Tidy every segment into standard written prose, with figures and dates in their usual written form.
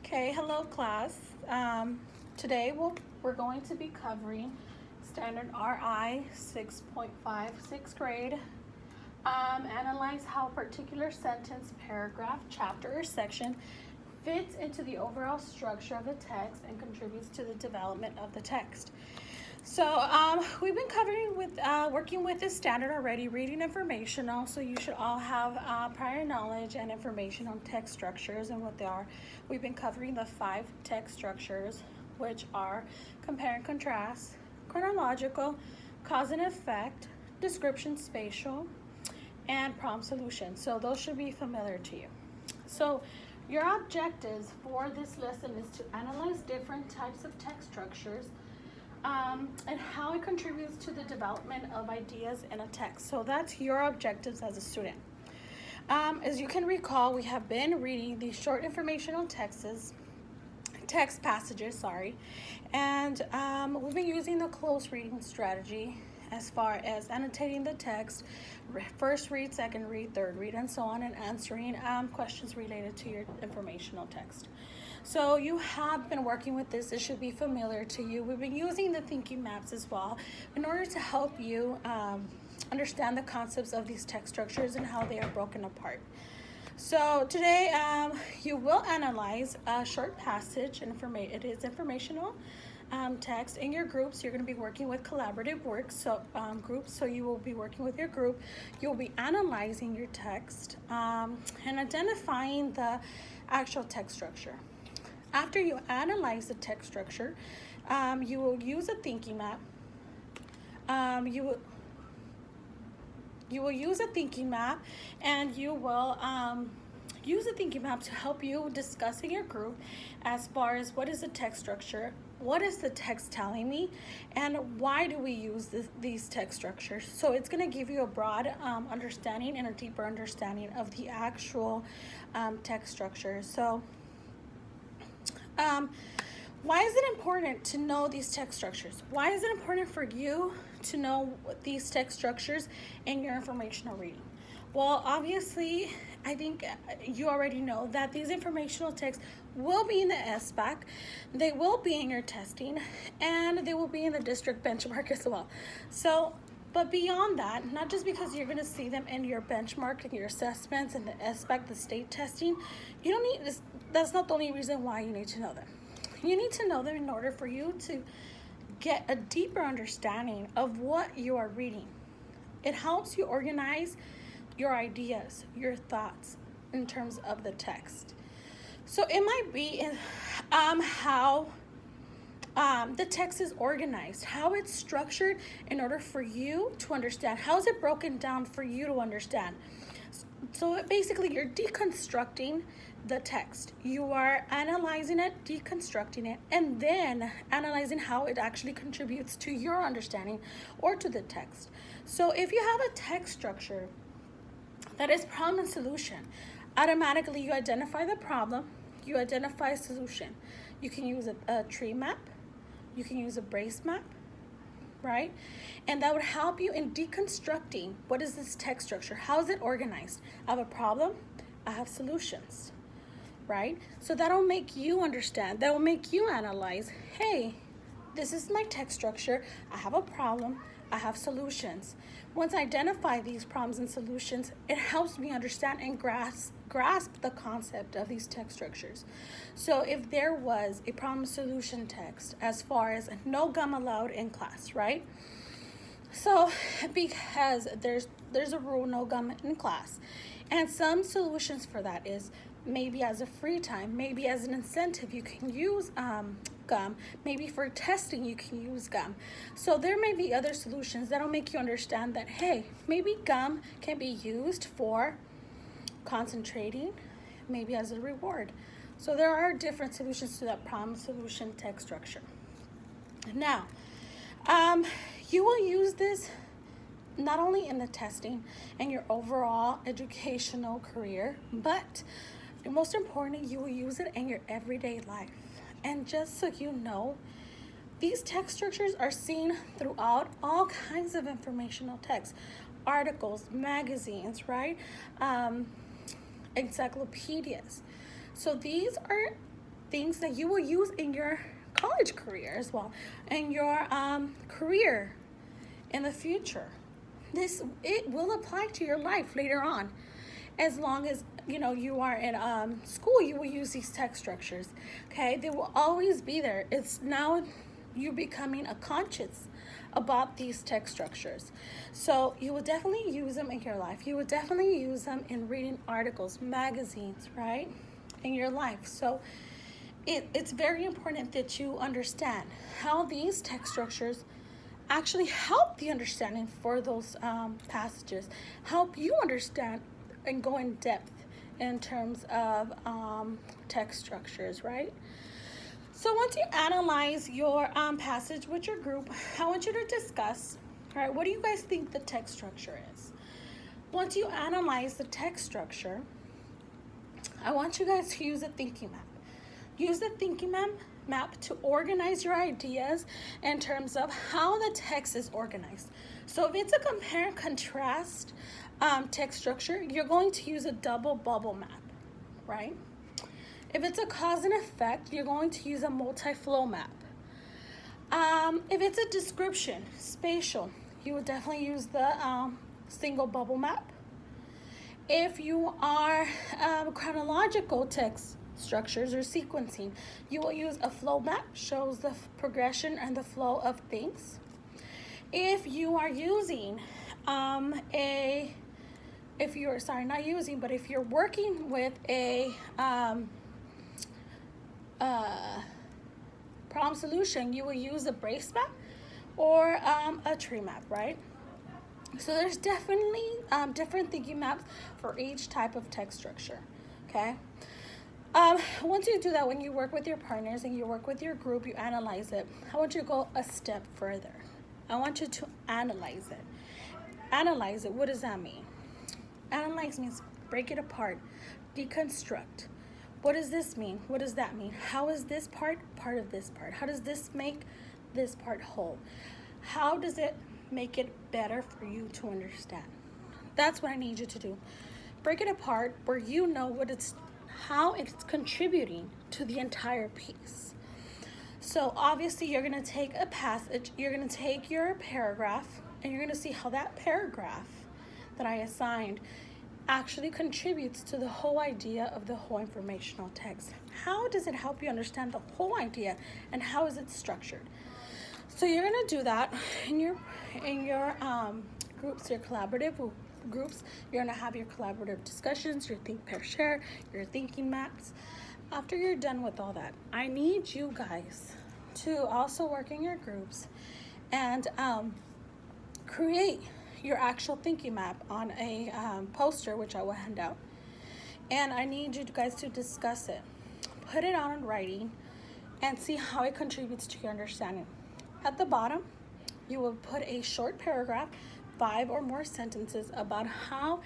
Okay, hello class. Today we're going to be covering Standard RI 6.5, sixth grade. Analyze how a particular sentence, paragraph, chapter, or section fits into the overall structure of the text and contributes to the development of the text. So we've been working with this standard already, reading information. Also, you should all have prior knowledge and information on text structures and what they are. We've been covering the 5 text structures, which are compare and contrast, chronological, cause and effect, description, spatial, and problem solution. So those should be familiar to you. So your objectives for this lesson is to analyze different types of text structures and how it contributes to the development of ideas in a text. So that's your objectives as a student. As you can recall, we have been reading these short informational text passages, and we've been using the close reading strategy as far as annotating the text, first read, second read, third read, and so on, and answering questions related to your informational text. So you have been working with this. It should be familiar to you. We've been using the thinking maps as well in order to help you understand the concepts of these text structures and how they are broken apart. So today you will analyze a short passage. It is informational text in your groups. You're going to be working with collaborative work, groups. So you will be working with your group. You'll be analyzing your text and identifying the actual text structure. After you analyze the text structure, you will use a thinking map. You will use a thinking map, and you will use a thinking map to help you discuss in your group as far as what is the text structure, what is the text telling me, and why do we use these text structures. So it's going to give you a broad understanding and a deeper understanding of the actual text structure. So why is it important to know these text structures? Why is it important for you to know these text structures in your informational reading? Well, obviously, I think you already know that these informational texts will be in the SBAC, they will be in your testing, and they will be in the district benchmark as well. So, but beyond that, not just because you're going to see them in your benchmark and your assessments and the SBAC, the state testing, you don't need this. That's not the only reason why you need to know them. You need to know them in order for you to get a deeper understanding of what you are reading. It helps you organize your ideas, your thoughts in terms of the text. So it might be how the text is organized, how it's structured in order for you to understand. How is it broken down for you to understand? So basically, you're deconstructing the text. You are analyzing it, deconstructing it, and then analyzing how it actually contributes to your understanding or to the text. So if you have a text structure that is problem and solution, automatically you identify the problem, you identify a solution. You can use a tree map, you can use a brace map, right? And that would help you in deconstructing what is this text structure, how is it organized. I have a problem, I have solutions, right? So that'll make you understand, that will make you analyze, hey, this is my text structure, I have a problem, I have solutions. Once I identify these problems and solutions, it helps me understand and grasp the concept of these text structures. So if there was a problem solution text as far as no gum allowed in class, right? So because there's a rule, no gum in class, and some solutions for that is maybe as a free time, maybe as an incentive you can use gum, maybe for testing you can use gum. So there may be other solutions that'll make you understand that, hey, maybe gum can be used for concentrating, maybe as a reward. So there are different solutions to that problem solution text structure. Now, you will use this not only in the testing and your overall educational career, but most importantly, you will use it in your everyday life. And just so you know, these text structures are seen throughout all kinds of informational texts, articles, magazines, right? Encyclopedias. So these are things that you will use in your college career as well, and your career in the future. It will apply to your life later on. As long as you are in school, you will use these text structures. Okay, they will always be there. It's now you becoming a conscious about these text structures. So you will definitely use them in your life. You will definitely use them in reading articles, magazines, right, in your life. So it's very important that you understand how these text structures actually help the understanding for those passages, help you understand and go in depth in terms of text structures, right? So once you analyze your passage with your group, I want you to discuss, all right, what do you guys think the text structure is? Once you analyze the text structure, I want you guys to use a thinking map. Use the thinking map to organize your ideas in terms of how the text is organized. So if it's a compare and contrast text structure, you're going to use a double bubble map, right? If it's a cause and effect, you're going to use a multi-flow map. If it's a description, spatial, you would definitely use the single bubble map. If you are chronological text structures or sequencing, you will use a flow map, shows the progression and the flow of things. If you are using if you're working with a problem solution, you will use a brace map or a tree map, right? So there's definitely different thinking maps for each type of text structure, okay? Once you do that, when you work with your partners and you work with your group, you analyze it. I want you to go a step further. I want you to analyze it. Analyze it, what does that mean? Analyze means break it apart, deconstruct. What does this mean? What does that mean? How is this part of this part? How does this make this part whole? How does it make it better for you to understand? That's what I need you to do. Break it apart where you know how it's contributing to the entire piece. So obviously you're going to take a passage, you're going to take your paragraph, and you're going to see how that paragraph that I assigned actually contributes to the whole idea of the whole informational text. How does it help you understand the whole idea, and how is it structured? So you're going to do that in your groups, your collaborative groups. You're going to have your collaborative discussions, your think, pair, share, your thinking maps. After you're done with all that, I need you guys to also work in your groups and create your actual thinking map on a poster, which I will hand out. And I need you guys to discuss it. Put it on in writing and see how it contributes to your understanding. At the bottom, you will put a short paragraph, 5 or more sentences about how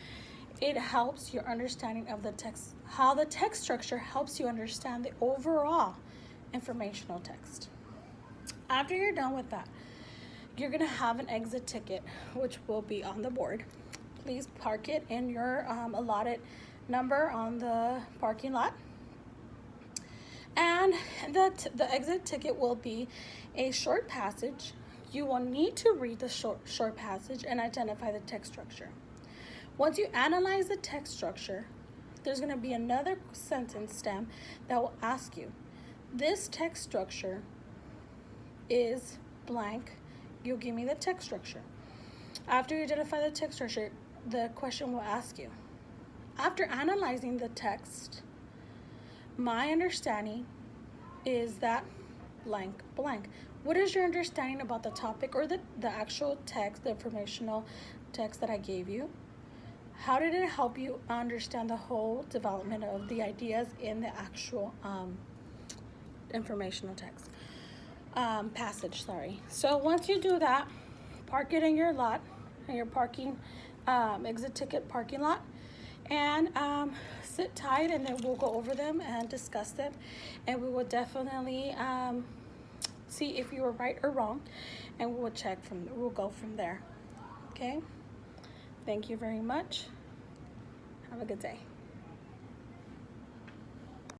it helps your understanding of the text, how the text structure helps you understand the overall informational text. After you're done with that, you're gonna have an exit ticket, which will be on the board. Please park it in your allotted number on the parking lot. And the exit ticket will be a short passage. You will need to read the short passage and identify the text structure. Once you analyze the text structure, there's going to be another sentence stem that will ask you, this text structure is blank. You'll give me the text structure. After you identify the text structure, the question will ask you, after analyzing the text, my understanding is that blank blank. What is your understanding about the topic or the actual text, the informational text that I gave you? How did it help you understand the whole development of the ideas in the actual informational text? Passage, sorry. So once you do that, park it in your lot, in your parking exit ticket parking lot, and sit tight, and then we'll go over them and discuss them, and we will definitely see if you were right or wrong, and we'll go from there. Okay? Thank you very much. Have a good day.